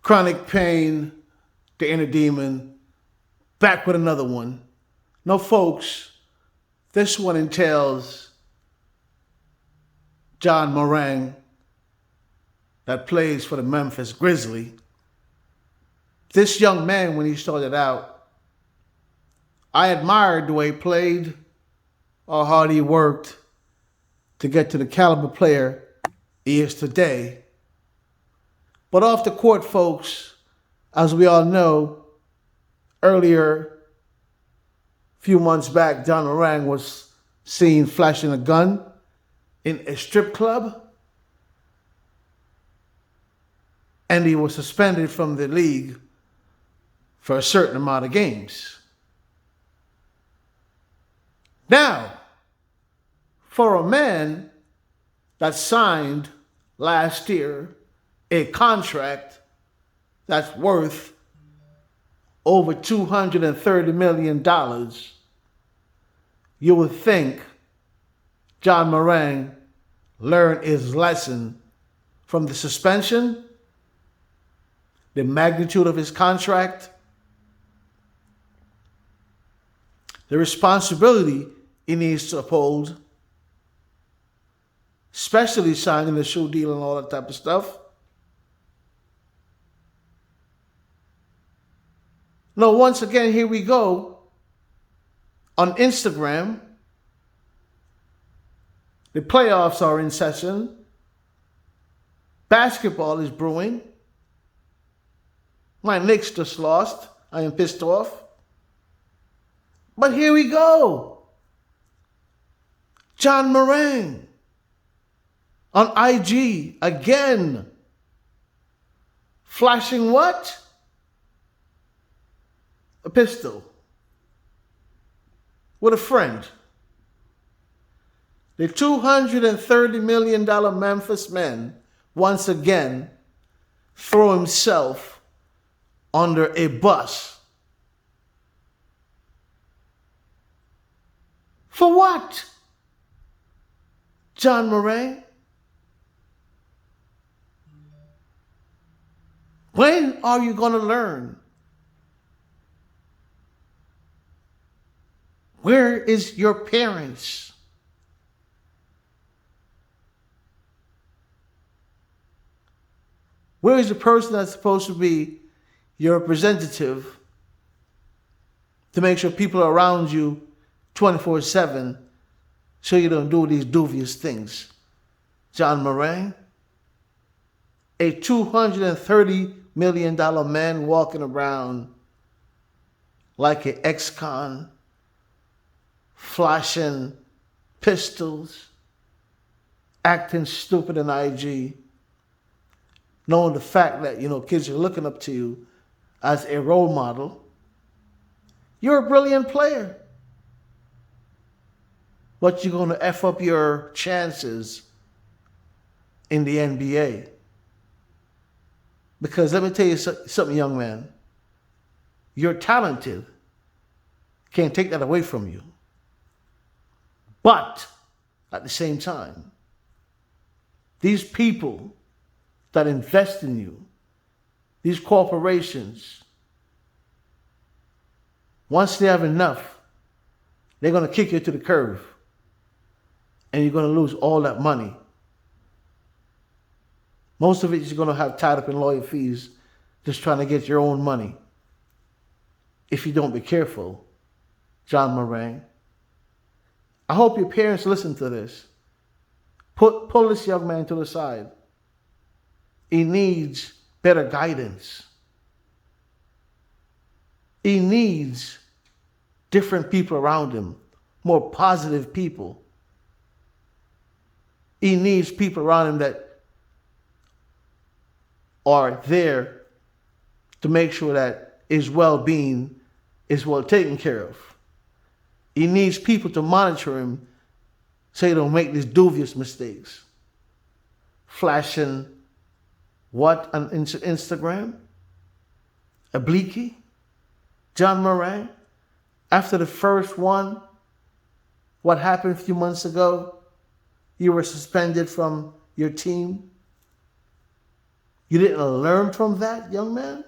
Chronic pain, the inner demon, back with another one. No, folks, this one entails John Morant that plays for the Memphis Grizzlies. This young man, when he started out, I admired the way he played, how hard he worked to get to the caliber player he is today. But off the court, folks, as we all know, earlier, a few months back, John Morant was seen flashing a gun in a strip club, and he was suspended from the league for a certain amount of games. Now, for a man that signed last year a contract that's worth over $230 million, you would think John Morant learned his lesson from the suspension, the magnitude of his contract, the responsibility he needs to uphold, especially signing the shoe deal and all that type of stuff. Now, once again, here we go on Instagram. The playoffs are in session. Basketball is brewing. My Knicks just lost. I am pissed off. But here we go. John Morant on IG again. Flashing what? A pistol. With a friend. The $230 million Memphis man once again threw himself under a bus. For what? John Morant? When are you going to learn? Where is your parents? Where is the person that's supposed to be your representative to make sure people are around you 24/7 so you don't do these dubious things? John Morant, a $230 million man walking around like an ex-con, flashing pistols, acting stupid in IG, knowing the fact that, kids are looking up to you as a role model. You're a brilliant player. But you're going to F up your chances in the NBA. Because let me tell you something, young man. You're talented. Can't take that away from you. But at the same time, these people that invest in you, these corporations, once they have enough, they're going to kick you to the curb. And you're going to lose all that money. Most of it you're going to have tied up in lawyer fees just trying to get your own money. If you don't be careful, John Morant. I hope your parents listen to this. Pull this young man to the side. He needs better guidance. He needs different people around him, more positive people. He needs people around him that are there to make sure that his well-being is well taken care of. He needs people to monitor him so he don't make these dubious mistakes. Flashing what on Instagram? A bleaky? John Morant? After the first one, what happened a few months ago? You were suspended from your team. You didn't learn from that, young man?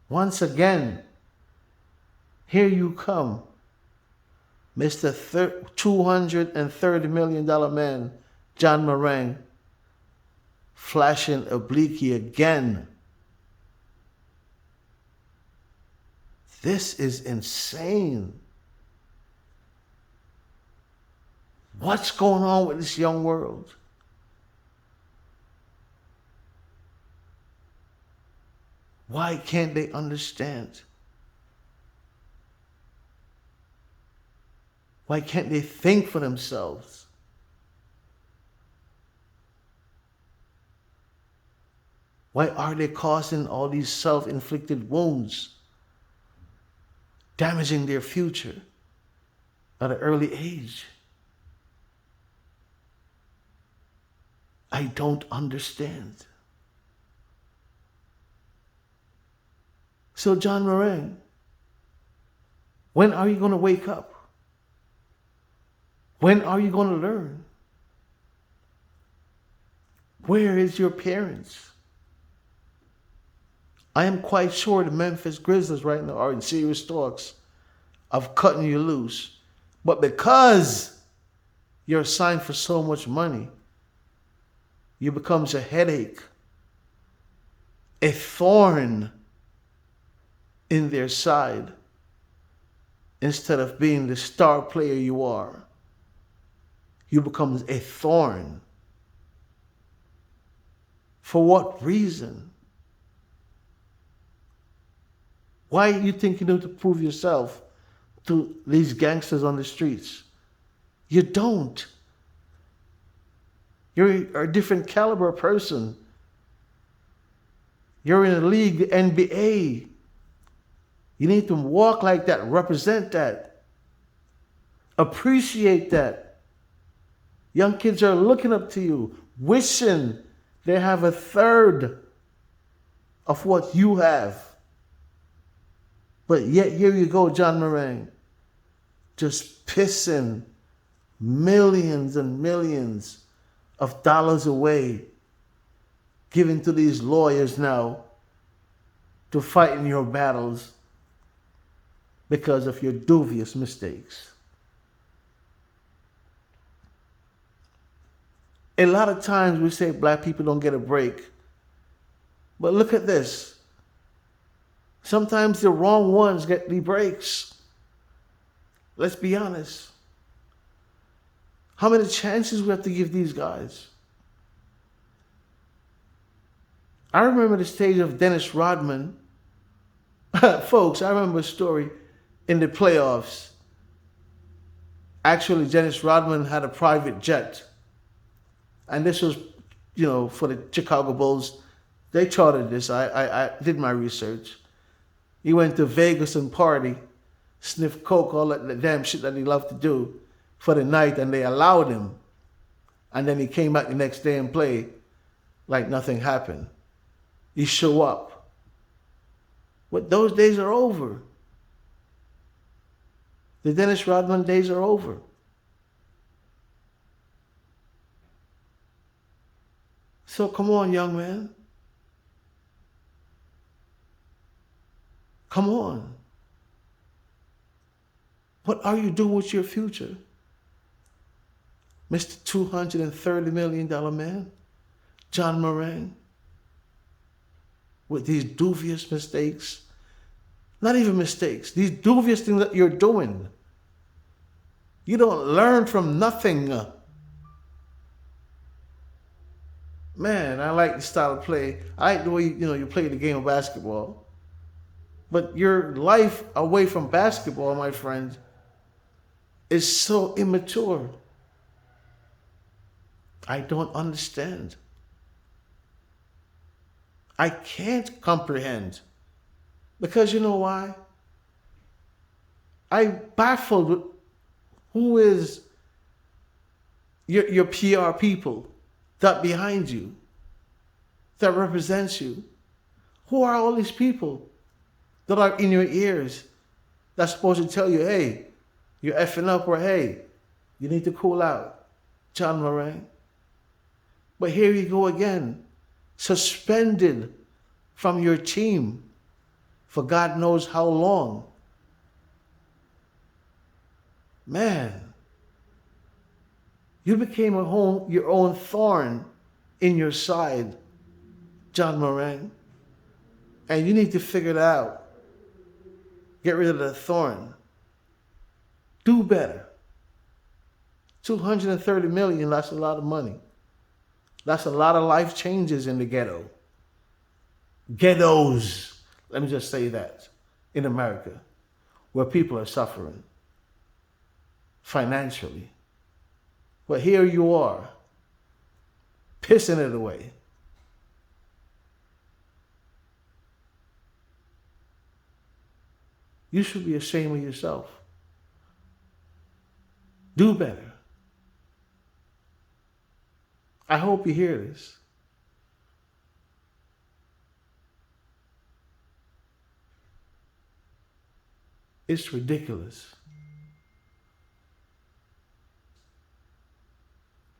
Once again, here you come, Mr. $230 million man, John Morant, flashing obliquely again. This is insane. What's going on with this young world? Why can't they understand? Why can't they think for themselves? Why are they causing all these self-inflicted wounds, damaging their future at an early age? I don't understand. So, John Morant, when are you going to wake up? When are you going to learn? Where is your parents? I am quite sure the Memphis Grizzlies right now are in serious talks of cutting you loose. But because you're signed for so much money, you becomes a headache, a thorn in their side, instead of being the star player you are. You become a thorn. For what reason? Why do you think you need to prove yourself to these gangsters on the streets? You don't. You're a different caliber person. You're in a league, the NBA. You need to walk like that, represent that, appreciate that. Young kids are looking up to you, wishing they have a third of what you have. But yet here you go, John Morant, just pissing millions and millions of dollars away, giving to these lawyers now to fight in your battles because of your dubious mistakes. A lot of times we say black people don't get a break. But look at this. Sometimes the wrong ones get the breaks. Let's be honest. How many chances we have to give these guys? I remember the stage of Dennis Rodman. Folks, I remember a story in the playoffs. Actually, Dennis Rodman had a private jet. And this was, for the Chicago Bulls. They chartered this. I did my research. He went to Vegas and party, sniff coke, all that damn shit that he loved to do for the night, and they allowed him. And then he came back the next day and played like nothing happened. He show up. But those days are over. The Dennis Rodman days are over. So come on, young man. Come on. What are you doing with your future? Mr. $230 million man, John Morant, with these dubious mistakes. Not even mistakes, these dubious things that you're doing. You don't learn from nothing. Man, I like the style of play. I like the way you play the game of basketball. But your life away from basketball, my friend, is so immature. I don't understand. I can't comprehend. Because you know why? I'm baffled with who is your PR people that behind you, that represents you. Who are all these people that are in your ears that's supposed to tell you, hey, you're effing up, or hey, you need to cool out? John Morant. But here you go again, suspended from your team for God knows how long. Man, you became your own thorn in your side, John Morant. And you need to figure it out. Get rid of the thorn. Do better. 230 million, that's a lot of money. That's a lot of life changes in the ghetto. Ghettos, let me just say that, in America, where people are suffering financially. But here you are, pissing it away. You should be ashamed of yourself. Do better. I hope you hear this. It's ridiculous.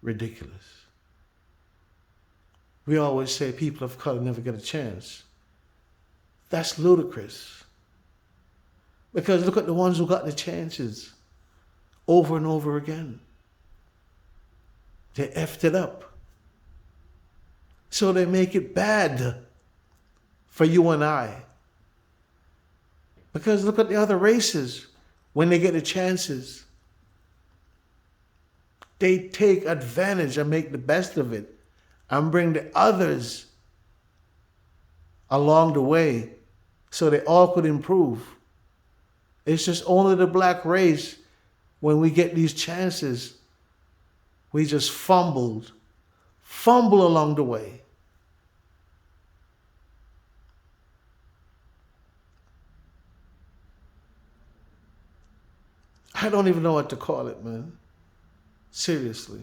Ridiculous. We always say people of color never get a chance. That's ludicrous. Because look at the ones who got the chances over and over again. They effed it up. So they make it bad for you and I. Because look at the other races. When they get the chances, they take advantage and make the best of it and bring the others along the way so they all could improve. It's just only the black race, when we get these chances, we just fumble along the way. I don't even know what to call it, man. Seriously.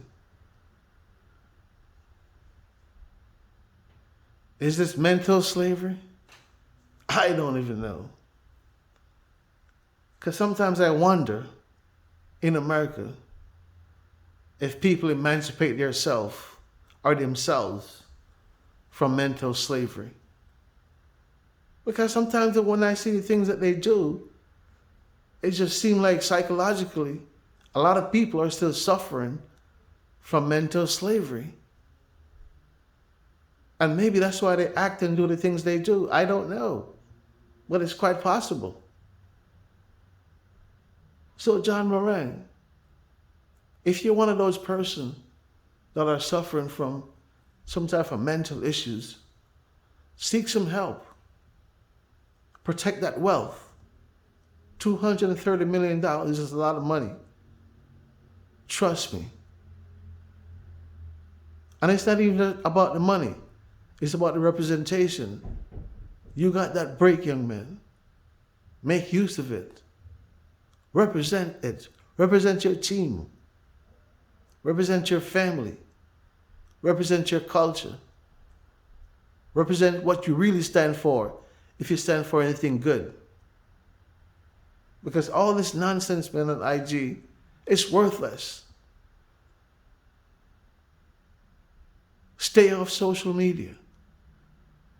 Is this mental slavery? I don't even know. Because sometimes I wonder, in America, if people emancipate themselves from mental slavery. Because sometimes when I see the things that they do, it just seems like psychologically, a lot of people are still suffering from mental slavery. And maybe that's why they act and do the things they do. I don't know. But it's quite possible. So John Morant, if you're one of those persons that are suffering from some type of mental issues, seek some help. Protect that wealth. $230 million is a lot of money. Trust me. And it's not even about the money. It's about the representation. You got that break, young man. Make use of it. Represent it. Represent your team. Represent your family. Represent your culture. Represent what you really stand for, if you stand for anything good. Because all this nonsense, man, on IG, it's worthless. Stay off social media.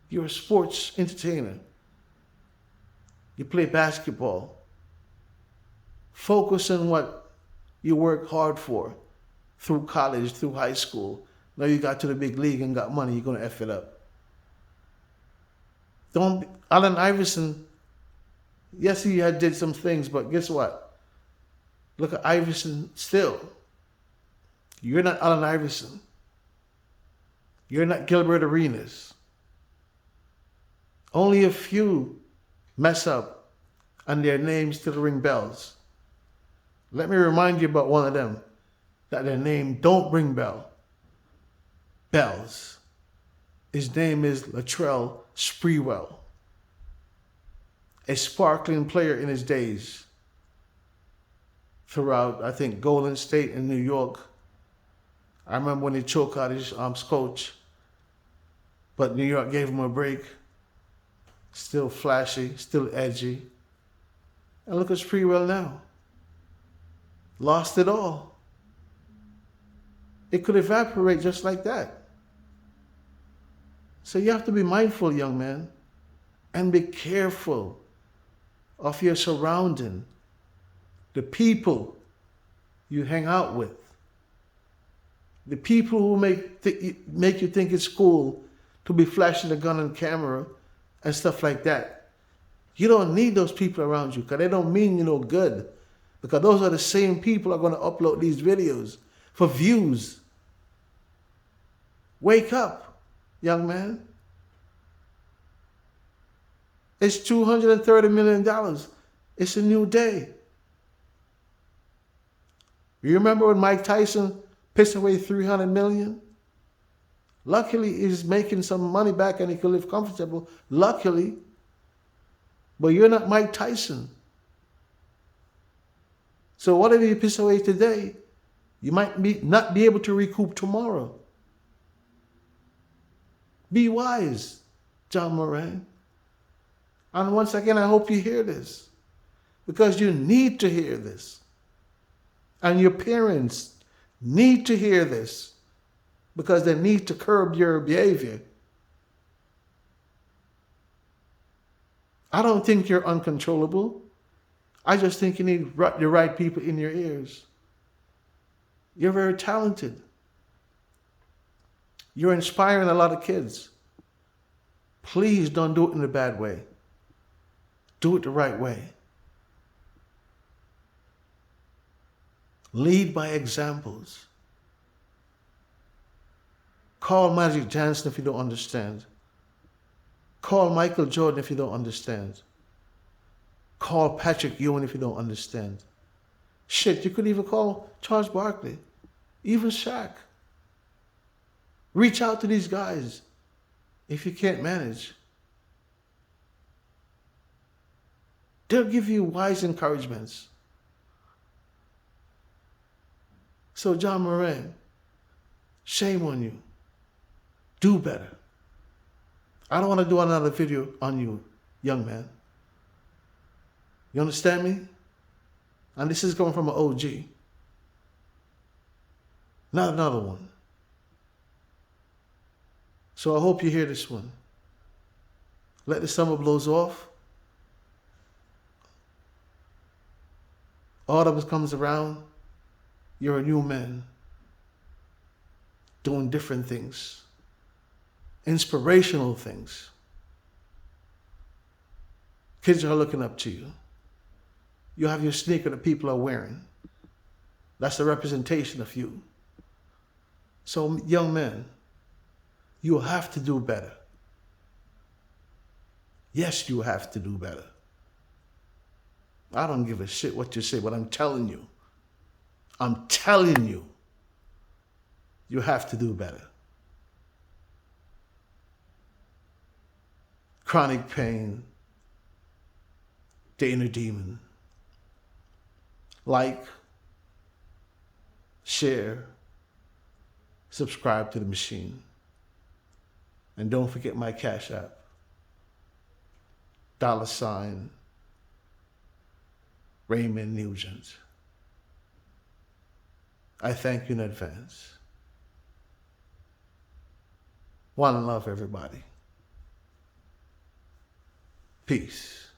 You're a sports entertainer. You play basketball. Focus on what you work hard for through college, through high school. Now you got to the big league and got money, you're going to F it up. Allen Iverson, yes, he had did some things, but guess what? Look at Iverson still. You're not Allen Iverson. You're not Gilbert Arenas. Only a few mess up and their names still ring bells. Let me remind you about one of them, that their name don't ring bells. His name is Latrell Sprewell, a sparkling player in his days throughout, I think, Golden State and New York. I remember when he choked out his coach, but New York gave him a break. Still flashy, still edgy. And look at Sprewell now. Lost it all. It could evaporate just like that. So you have to be mindful, young man, and be careful of your surrounding, the people you hang out with, the people who make you think it's cool to be flashing a gun and camera and stuff like that. You don't need those people around you because they don't mean you no good. Because those are the same people who are going to upload these videos for views. Wake up, young man. It's $230 million. It's a new day. You remember when Mike Tyson pissed away $300 million? Luckily, he's making some money back and he can live comfortable. Luckily. But you're not Mike Tyson. So whatever you piss away today, you might not be able to recoup tomorrow. Be wise, John Morant. And once again, I hope you hear this. Because you need to hear this. And your parents need to hear this. Because they need to curb your behavior. I don't think you're uncontrollable. I just think you need the right people in your ears. You're very talented. You're inspiring a lot of kids. Please don't do it in a bad way. Do it the right way. Lead by examples. Call Magic Johnson if you don't understand. Call Michael Jordan if you don't understand. Call Patrick Ewing if you don't understand. Shit, you could even call Charles Barkley, even Shaq. Reach out to these guys if you can't manage. They'll give you wise encouragements. So John Morant, shame on you. Do better. I don't want to do another video on you, young man. You understand me? And this is coming from an OG. Not another one. So I hope you hear this one. Let the summer blows off. Autumn comes around. You're a new man. Doing different things. Inspirational things. Kids are looking up to you. You have your sneaker that people are wearing. That's the representation of you. So, young men, you have to do better. Yes, you have to do better. I don't give a shit what you say, but I'm telling you. I'm telling you. You have to do better. Chronic pain, the inner demon. Like, share, subscribe to the machine. And don't forget my Cash App. $ Raymond Nugent. I thank you in advance. One love, everybody. Peace.